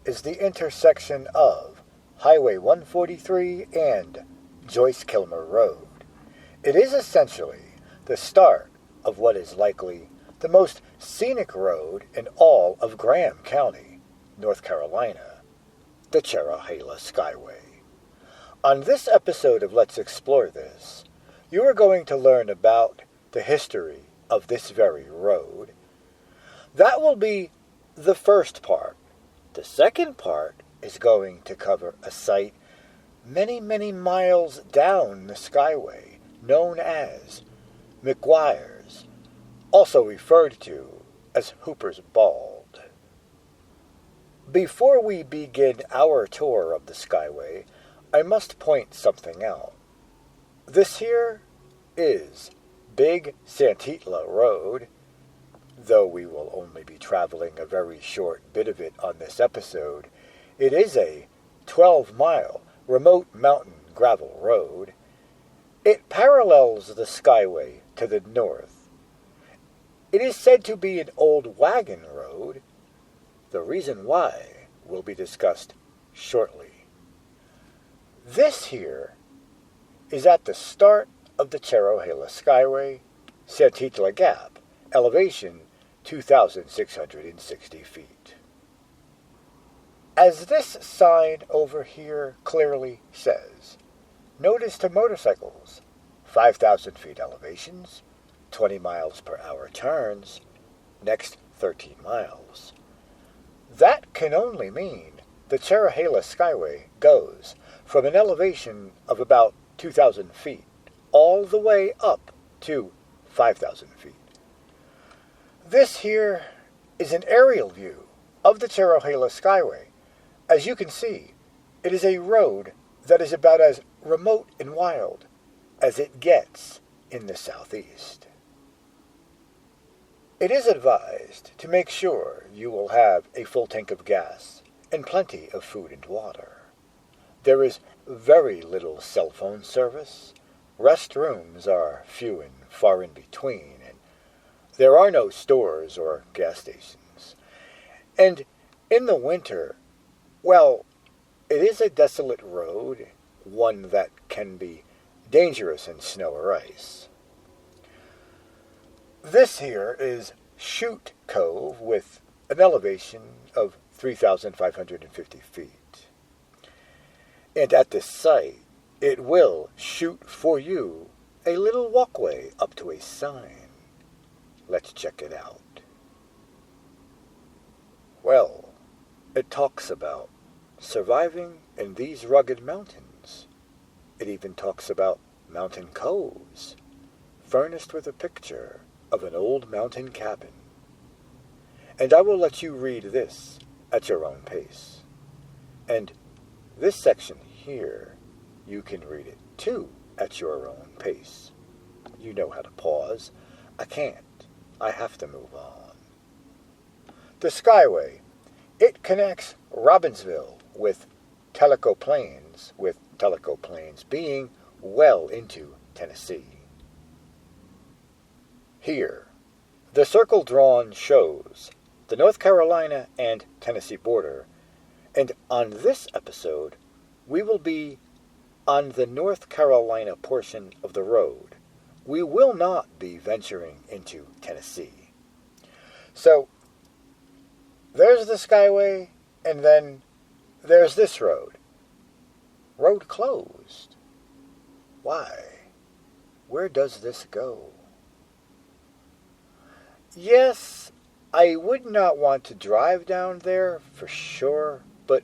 is the intersection of Highway 143 and Joyce-Kilmer Road. It is essentially the start of what is likely the most scenic road in all of Graham County, North Carolina, the Cherohala Skyway. On this episode of Let's Explore This, you are going to learn about the history of this very road. That will be the first part. The second part is going to cover a site many, many miles down the Skyway known as McGuires, also referred to as Hooper's Bald. Before we begin our tour of the Skyway, I must point something out. This here is Big Santitla Road, though we will only be traveling a very short bit of it on this episode. It is a 12-mile remote mountain gravel road. It parallels the Skyway to the north. It is said to be an old wagon road. The reason why will be discussed shortly. This here is at the start of the Cherohala Skyway, Santitla Gap, elevation 2,660 feet. As this sign over here clearly says, notice to motorcycles, 5,000 feet elevations, 20 miles per hour turns, next 13 miles. That can only mean the Cherohala Skyway goes from an elevation of about 2,000 feet all the way up to 5,000 feet. This here is an aerial view of the Cherohala Skyway. As you can see, it is a road that is about as remote and wild as it gets in the southeast. It is advised to make sure you will have a full tank of gas and plenty of food and water. There is very little cell phone service. Restrooms are few and far in between, and there are no stores or gas stations. And in the winter, well, it is a desolate road, one that can be dangerous in snow or ice. This here is Chute Cove with an elevation of 3,550 feet. And at this site, it will shoot for you a little walkway up to a sign. Let's check it out. Well, it talks about surviving in these rugged mountains. It even talks about mountain coves, furnished with a picture of an old mountain cabin. And I will let you read this at your own pace. And this section here, you can read it too at your own pace. You know how to pause. I can't. I have to move on. The Skyway, it connects Robbinsville with Tellico Plains, with Tellico Plains being well into Tennessee. Here, the circle drawn shows the North Carolina and Tennessee border, and on this episode, we will be on the North Carolina portion of the road. We will not be venturing into Tennessee. So, there's the Skyway, and then there's this road. Road closed. Why? Where does this go? Yes, I would not want to drive down there for sure, but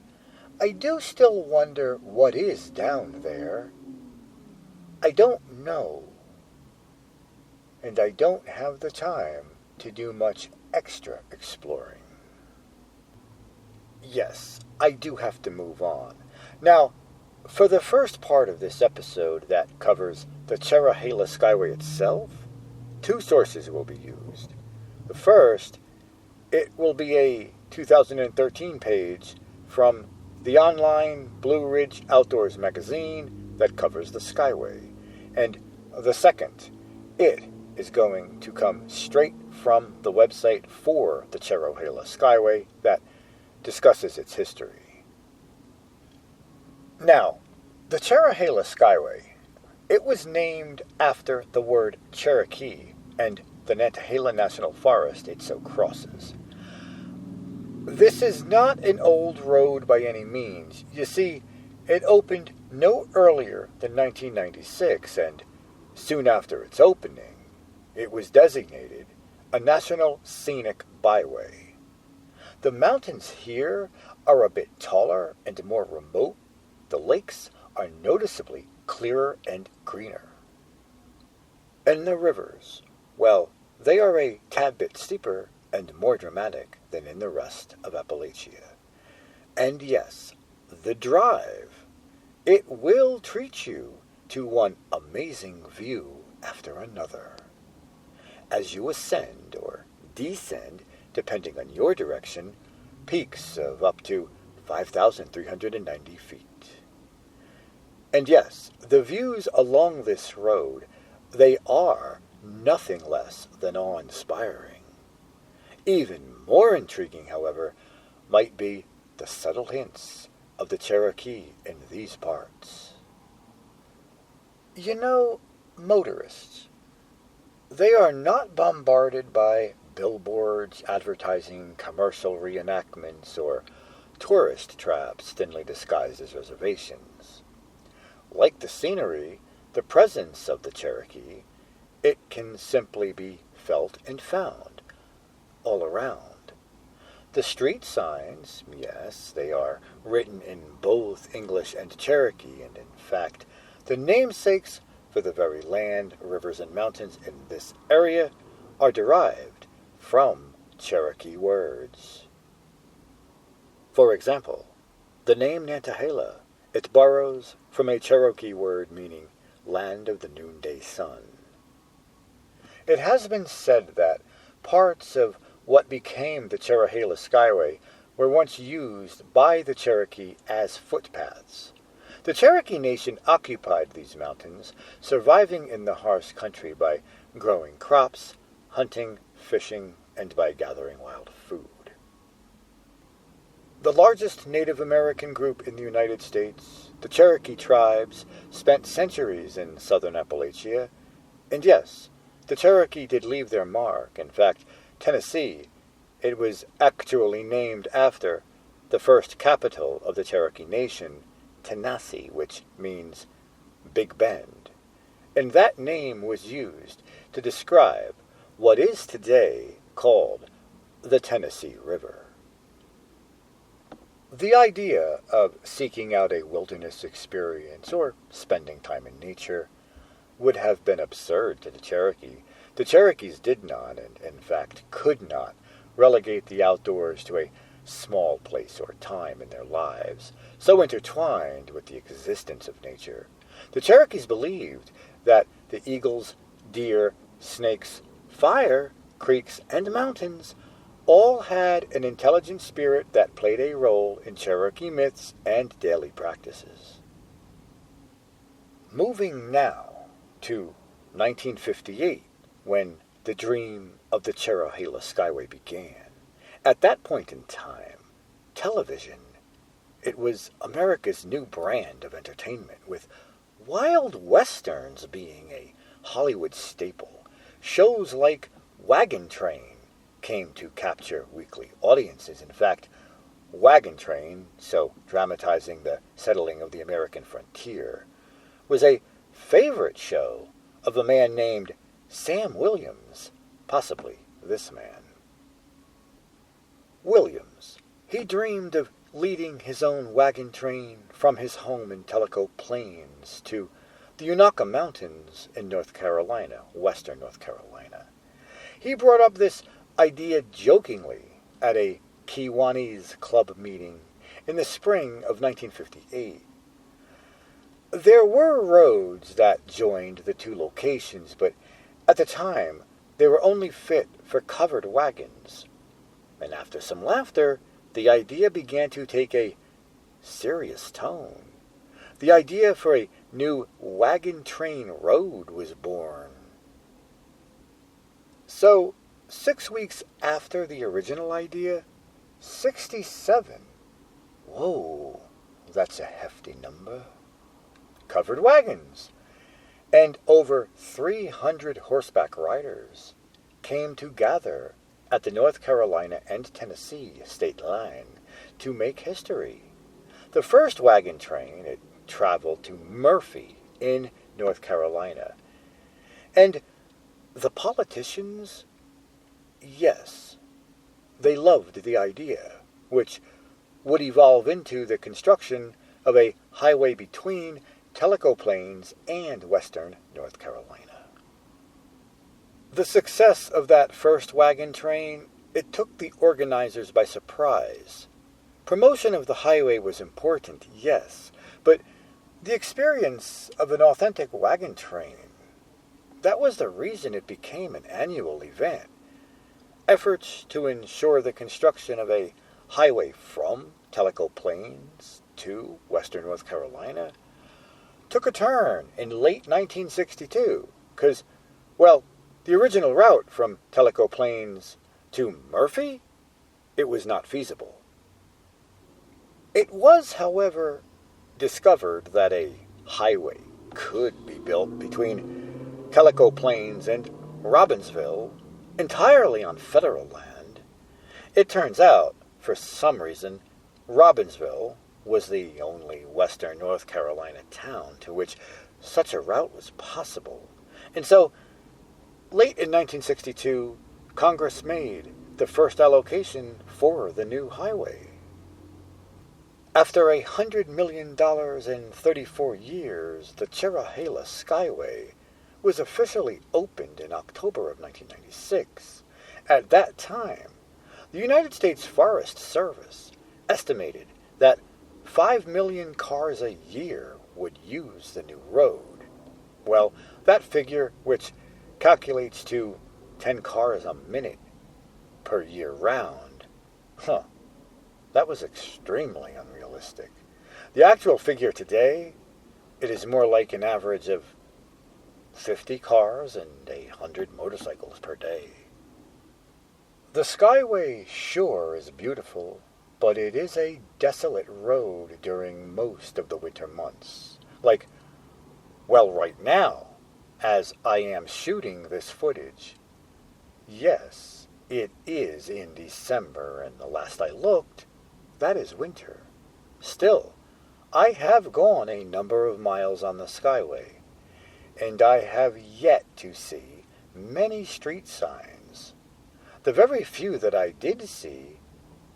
I do still wonder what is down there. I don't know. And I don't have the time to do much extra exploring. Yes, I do have to move on. Now, for the first part of this episode that covers the Cherohala Skyway itself, two sources will be used. The first, it will be a 2013 page from the online Blue Ridge Outdoors magazine that covers the Skyway. And the second, it is going to come straight from the website for the Cherohala Skyway that discusses its history. Now, the Cherohala Skyway, it was named after the word Cherokee and the Nantahala National Forest it so crosses. This is not an old road by any means. You see, it opened no earlier than 1996, and soon after its opening, it was designated a National Scenic Byway. The mountains here are a bit taller and more remote. The lakes are noticeably clearer and greener. And the rivers, well, they are a tad bit steeper and more dramatic than in the rest of Appalachia. And yes, the drive, it will treat you to one amazing view after another. As you ascend or descend, depending on your direction, peaks of up to 5,390 feet. And yes, the views along this road, they are nothing less than awe-inspiring. Even more intriguing, however, might be the subtle hints of the Cherokee in these parts. You know, motorists, they are not bombarded by billboards advertising commercial reenactments or tourist traps thinly disguised as reservations. Like the scenery, the presence of the Cherokee, it can simply be felt and found all around. The street signs, yes, they are written in both English and Cherokee, and in fact, the namesakes for the very land, rivers, and mountains in this area are derived from Cherokee words. For example, the name Nantahala, it borrows from a Cherokee word meaning land of the noonday sun. It has been said that parts of what became the Cherohala Skyway were once used by the Cherokee as footpaths. The Cherokee Nation occupied these mountains, surviving in the harsh country by growing crops, hunting, fishing, and by gathering wild food. The largest Native American group in the United States, the Cherokee tribes, spent centuries in southern Appalachia. And yes, the Cherokee did leave their mark. In fact, Tennessee, it was actually named after the first capital of the Cherokee Nation, Tennessee, which means Big Bend. And that name was used to describe what is today called the Tennessee River. The idea of seeking out a wilderness experience or spending time in nature would have been absurd to the Cherokee. The Cherokees did not, and in fact could not, relegate the outdoors to a small place or time in their lives, so intertwined with the existence of nature. The Cherokees believed that the eagles, deer, snakes, fire, creeks, and mountains all had an intelligent spirit that played a role in Cherokee myths and daily practices. Moving now to 1958, when the dream of the Cherohala Skyway began. At that point in time, television, it was America's new brand of entertainment, with wild westerns being a Hollywood staple. Shows like Wagon Train came to capture weekly audiences. In fact, Wagon Train, so dramatizing the settling of the American frontier, was a favorite show of a man named Sam Williams, possibly this man. Williams, he dreamed of leading his own wagon train from his home in Tellico Plains to the Unaka Mountains in North Carolina, western North Carolina. He brought up this idea jokingly at a Kiwanis Club meeting in the spring of 1958. There were roads that joined the two locations, but at the time they were only fit for covered wagons. And after some laughter, the idea began to take a serious tone. The idea for a new wagon train road was born. So, 6 weeks after the original idea, 67. Whoa, that's a hefty number. Covered wagons and over 300 horseback riders came to gather at the North Carolina and Tennessee state line to make history. The first wagon train, it traveled to Murphy in North Carolina. And the politicians, yes, they loved the idea, which would evolve into the construction of a highway between Tellico Plains and western North Carolina. The success of that first wagon train, it took the organizers by surprise. Promotion of the highway was important, yes, but the experience of an authentic wagon train, that was the reason it became an annual event. Efforts to ensure the construction of a highway from Tellico Plains to western North Carolina took a turn in late 1962, because, well, the original route from Tellico Plains to Murphy, it was not feasible. It was, however, discovered that a highway could be built between Tellico Plains and Robbinsville, entirely on federal land. It turns out, for some reason, Robbinsville was the only western North Carolina town to which such a route was possible. And so, late in 1962, Congress made the first allocation for the new highway. After $100 million in 34 years, the Cherohala Skyway was officially opened in October of 1996. At that time, the United States Forest Service estimated that 5 million cars a year would use the new road. Well, that figure, which calculates to 10 cars a minute per year round, that was extremely unrealistic. The actual figure today, it is more like an average of 50 cars and 100 motorcycles per day. The Skyway sure is beautiful, but it is a desolate road during most of the winter months. Like, well, right now, as I am shooting this footage, yes, it is in December, and the last I looked, that is winter. Still, I have gone a number of miles on the Skyway, and I have yet to see many street signs. The very few that I did see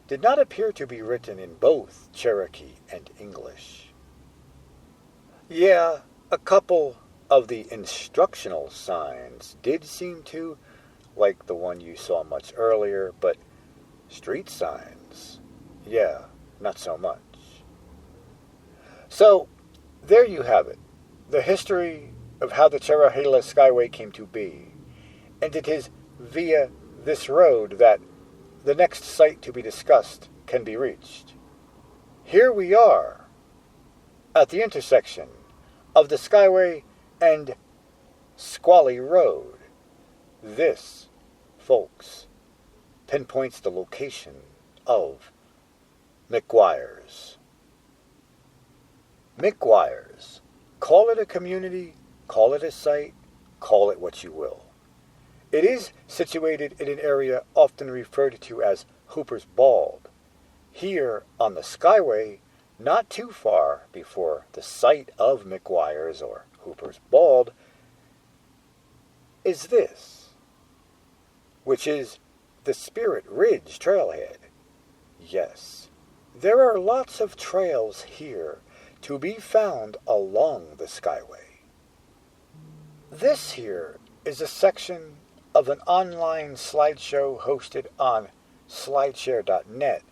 did not appear to be written in both Cherokee and English. Yeah, a couple of the instructional signs did seem to, like the one you saw much earlier, but street signs, yeah, not so much. So, there you have it, the history of how the Cherohala Skyway came to be, and it is via this road that the next site to be discussed can be reached. Here we are, at the intersection of the Skyway and Squally Road. This, folks, pinpoints the location of McGuires. McGuires. Call it a community, call it a site, call it what you will. It is situated in an area often referred to as Hooper's Bald. Here on the Skyway, not too far before the site of McGuires or Hooper's Bald, is this, which is the Spirit Ridge Trailhead. Yes, there are lots of trails here to be found along the Skyway. This here is a section of an online slideshow hosted on slideshare.net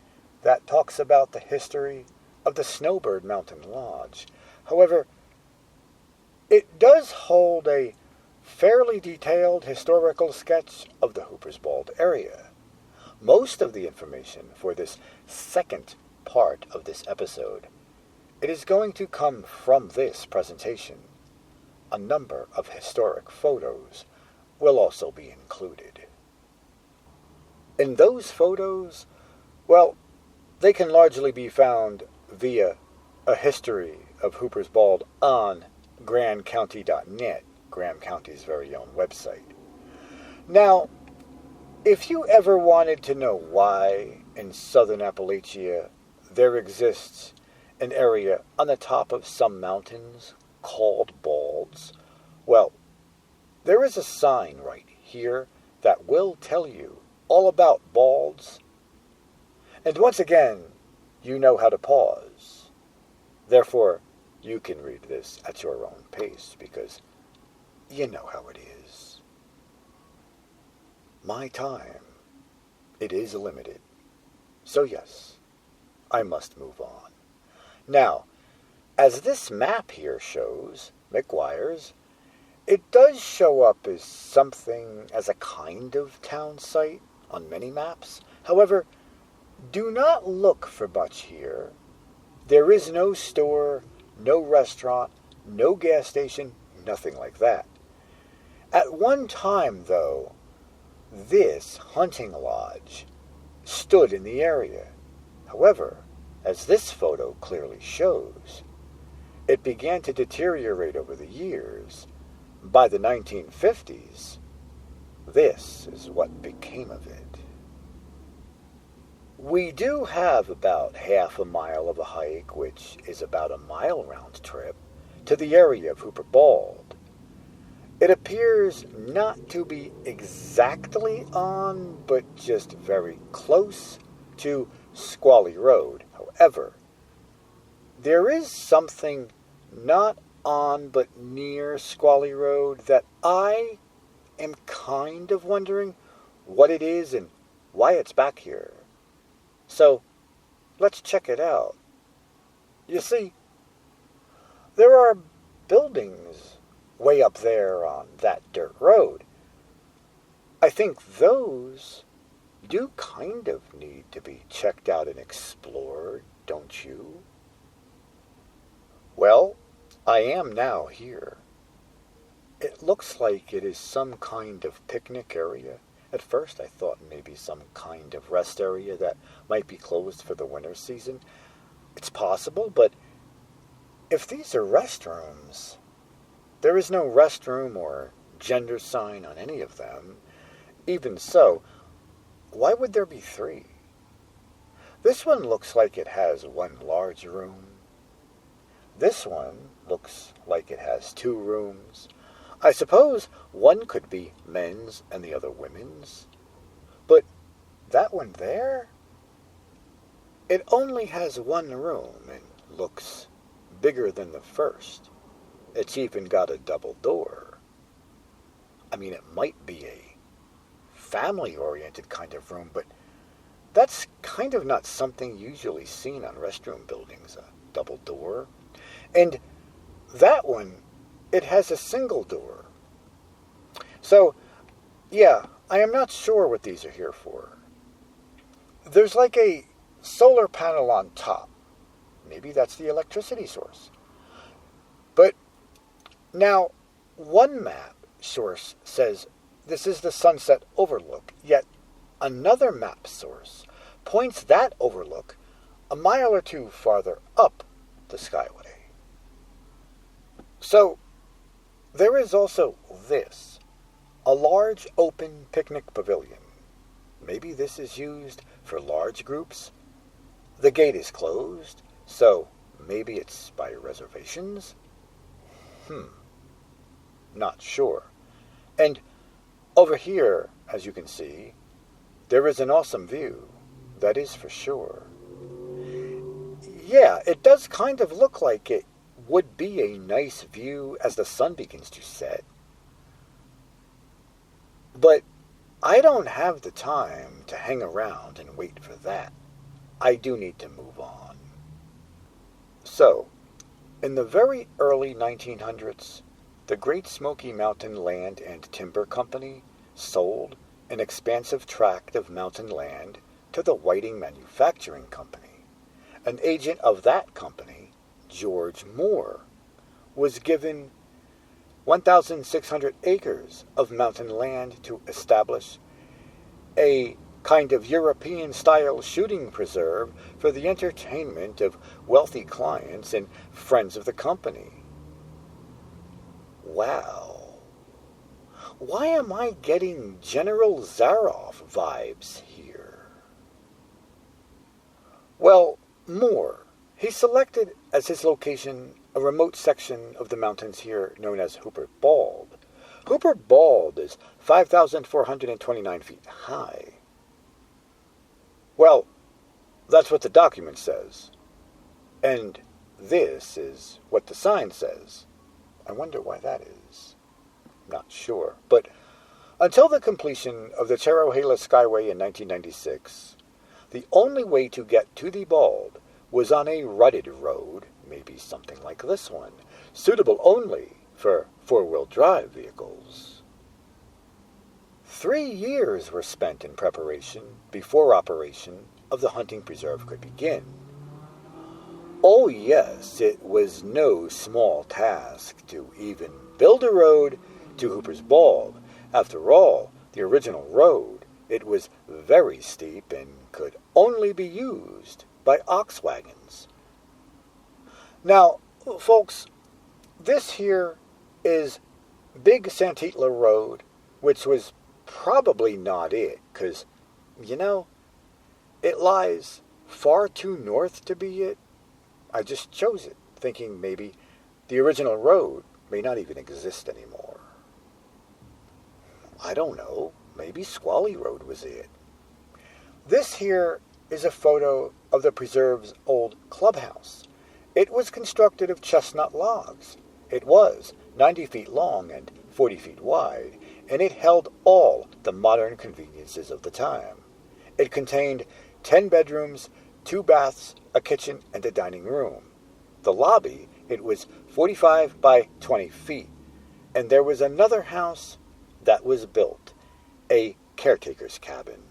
that talks about the history of the Snowbird Mountain Lodge. However, it does hold a fairly detailed historical sketch of the Hooper's Bald area. Most of the information for this second part of this episode, it is going to come from this presentation. A number of historic photos will also be included. In those photos, well, They can largely be found via a history of Hooper's Bald on GrahamCounty.net, Graham County's very own website. Now, if you ever wanted to know why in southern Appalachia there exists an area on the top of some mountains called balds, well, there is a sign right here that will tell you all about balds. And once again, you know how to pause. Therefore, you can read this at your own pace because you know how it is. My time, it is limited. So yes, I must move on. Now, as this map here shows, McGuires, it does show up as something, as a kind of town site on many maps. However, do not look for much here. There is no store, no restaurant, no gas station, nothing like that. At one time, though, this hunting lodge stood in the area. However, as this photo clearly shows, it began to deteriorate over the years. By the 1950s, this is what became of it. We do have about half a mile of a hike, which is about a mile round trip, to the area of Hooper Bald. It appears not to be exactly on, but just very close to Squally Road. However, there is something not on but near Squally Road that I am kind of wondering what it is and why it's back here. So, let's check it out. You see, there are buildings way up there on that dirt road. I think those do kind of need to be checked out and explored, don't you? Well, I am now here. It looks like it is some kind of picnic area. At first I thought maybe some kind of rest area that might be closed for the winter season. It's possible, but if these are restrooms, there is no restroom or gender sign on any of them. Even so, why would there be three? This one looks like it has one large room. This one looks like it has two rooms. I suppose one could be men's and the other women's. But that one there? It only has one room and looks bigger than the first. It's even got a double door. I mean, it might be a family-oriented kind of room, but that's kind of not something usually seen on restroom buildings, a double door. And that one, it has a single door. So, yeah, I am not sure what these are here for. There's like a solar panel on top. Maybe that's the electricity source. But now, one map source says this is the sunset overlook, yet another map source points that overlook a mile or two farther up the Skyway. So, there is also this, a large open picnic pavilion. Maybe this is used for large groups. The gate is closed, so maybe it's by reservations? Not sure. And over here, as you can see, there is an awesome view, that is for sure. Yeah, it does kind of look like it would be a nice view as the sun begins to set. But I don't have the time to hang around and wait for that. I do need to move on. So, in the very early 1900s, the Great Smoky Mountain Land and Timber Company sold an expansive tract of mountain land to the Whiting Manufacturing Company. An agent of that company, George Moore, was given 1,600 acres of mountain land to establish a kind of European-style shooting preserve for the entertainment of wealthy clients and friends of the company. Wow. Why am I getting General Zaroff vibes here? Well, more. He selected as his location a remote section of the mountains here known as Hooper Bald. Hooper Bald is 5,429 feet high. Well, that's what the document says. And this is what the sign says. I wonder why that is. Not sure. But until the completion of the Cherohala Skyway in 1996, the only way to get to the Bald was on a rutted road, maybe something like this one, suitable only for four-wheel drive vehicles. 3 years were spent in preparation before operation of the hunting preserve could begin. Oh yes, it was no small task to even build a road to Hooper's Bald. After all, the original road, it was very steep and could only be used by ox wagons. Now, folks, this here is Big Santitla Road, which was probably not it, because, it lies far too north to be it. I just chose it, thinking maybe the original road may not even exist anymore. I don't know, maybe Squally Road was it. This here is a photo of the preserve's old clubhouse. It was constructed of chestnut logs. It was 90 feet long and 40 feet wide, and it held all the modern conveniences of the time. It contained 10 bedrooms, 2 baths, a kitchen, and a dining room. The lobby, it was 45 by 20 feet, and there was another house that was built, a caretaker's cabin.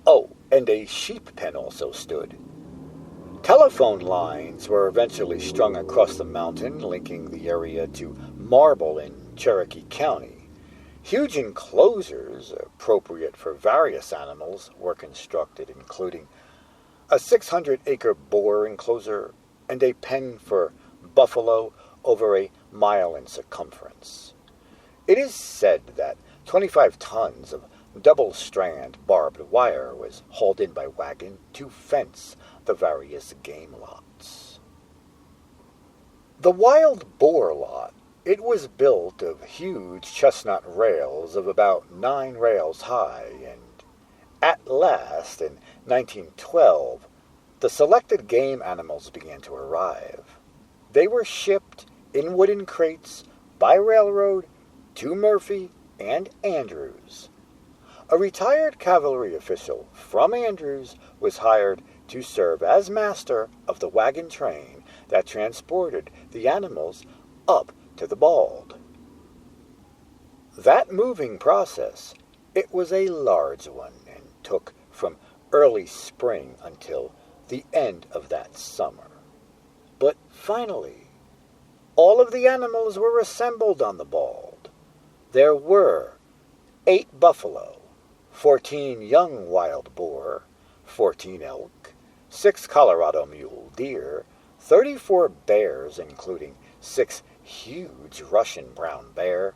Oh, and a sheep pen also stood. Telephone lines were eventually strung across the mountain, linking the area to Marble in Cherokee County. Huge enclosures, appropriate for various animals, were constructed, including a 600-acre boar enclosure and a pen for buffalo over a mile in circumference. It is said that 25 tons of double-strand barbed wire was hauled in by wagon to fence the various game lots. The wild boar lot, it was built of huge chestnut rails of about 9 rails high, and at last, in 1912, the selected game animals began to arrive. They were shipped in wooden crates by railroad to Murphy and Andrews. A retired cavalry official from Andrews was hired to serve as master of the wagon train that transported the animals up to the Bald. That moving process, it was a large one and took from early spring until the end of that summer. But finally, all of the animals were assembled on the Bald. There were 8 buffalo, 14 young wild boar, 14 elk, 6 Colorado mule deer, 34 bears, including 6 huge Russian brown bear,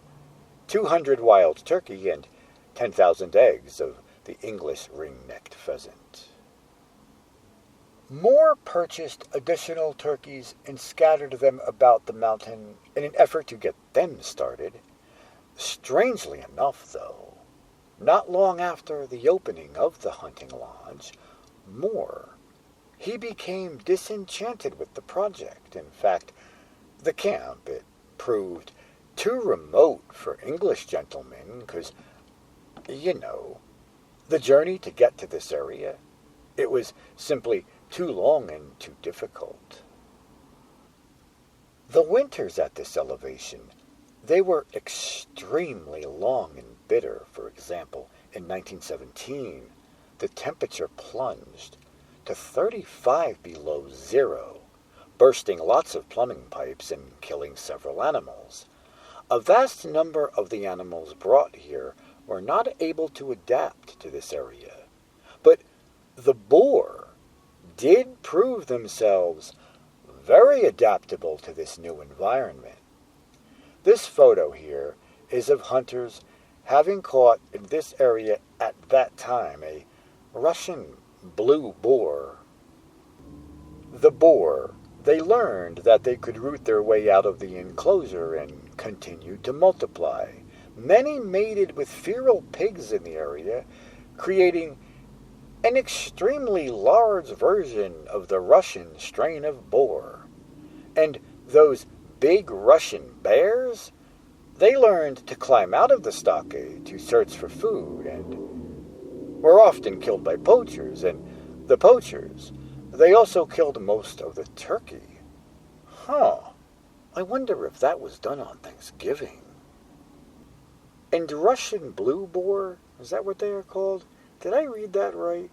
200 wild turkey, and 10,000 eggs of the English ring-necked pheasant. Moore purchased additional turkeys and scattered them about the mountain in an effort to get them started. Strangely enough, though, not long after the opening of the hunting lodge, Moore, he became disenchanted with the project. In fact, the camp, it proved too remote for English gentlemen, because, the journey to get to this area, it was simply too long and too difficult. The winters at this elevation, they were extremely long and bitter. For example, in 1917, the temperature plunged to 35 below zero, bursting lots of plumbing pipes and killing several animals. A vast number of the animals brought here were not able to adapt to this area. But the boar did prove themselves very adaptable to this new environment. This photo here is of hunters having caught in this area at that time a Russian blue boar. The boar, they learned that they could root their way out of the enclosure and continued to multiply. Many mated with feral pigs in the area, creating an extremely large version of the Russian strain of boar. And those big Russian bears, they learned to climb out of the stockade to search for food and were often killed by poachers. And the poachers, they also killed most of the turkey. I wonder if that was done on Thanksgiving. And Russian blue boar, is that what they are called? Did I read that right?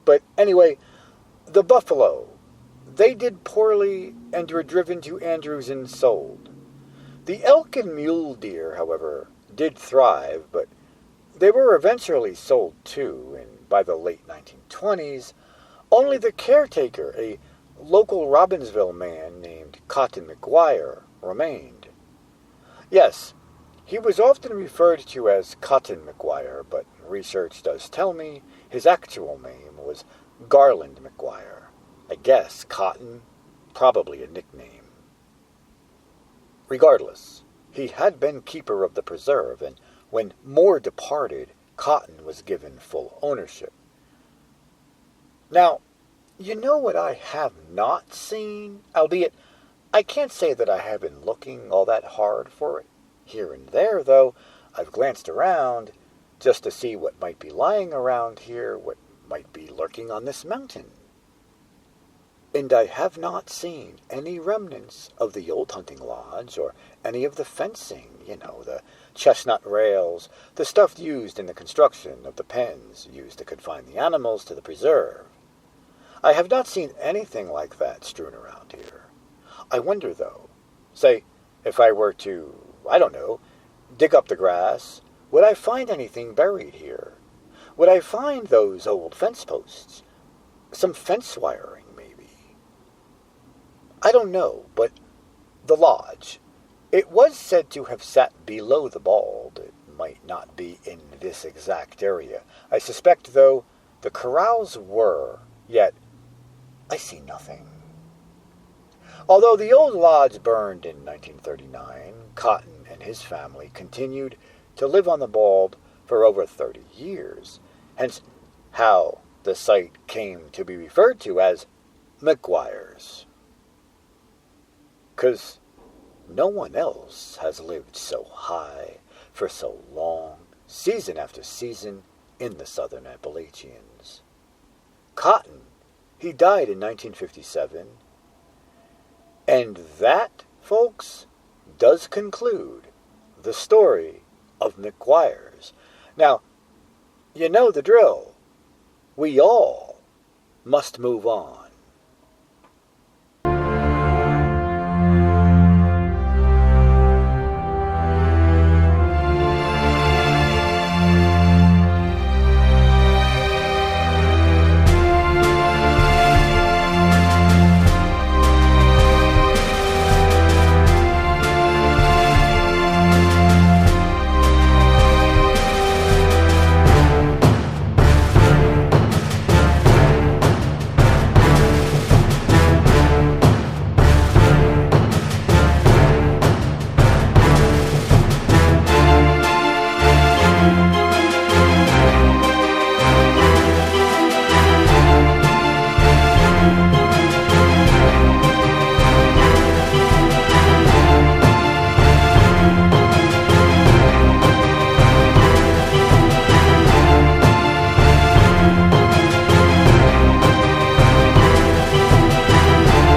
But anyway, the buffalo, they did poorly and were driven to Andrews and sold. The elk and mule deer, however, did thrive, but they were eventually sold too, and by the late 1920s, only the caretaker, a local Robbinsville man named Cotton McGuire, remained. Yes, he was often referred to as Cotton McGuire, but research does tell me his actual name was Garland McGuire. I guess Cotton, probably a nickname. Regardless, he had been keeper of the preserve, and when Moore departed, Cotton was given full ownership. Now, you know what I have not seen? Albeit, I can't say that I have been looking all that hard for it. Here and there, though, I've glanced around just to see what might be lying around here, what might be lurking on this mountain. And I have not seen any remnants of the old hunting lodge or any of the fencing, the chestnut rails, the stuff used in the construction of the pens used to confine the animals to the preserve. I have not seen anything like that strewn around here. I wonder, though, say, if I were to, dig up the grass, would I find anything buried here? Would I find those old fence posts? Some fence wiring, maybe? I don't know, but the lodge, it was said to have sat below the bald. It might not be in this exact area. I suspect, though, the corrals were, yet I see nothing. Although the old lodge burned in 1939, Cotton and his family continued to live on the bald for over 30 years, hence how the site came to be referred to as McGuires. 'Cause no one else has lived so high for so long, season after season, in the southern Appalachians. Cotton, he died in 1957, and that, folks, does conclude the story of McGuires. Now, you know the drill. We all must move on.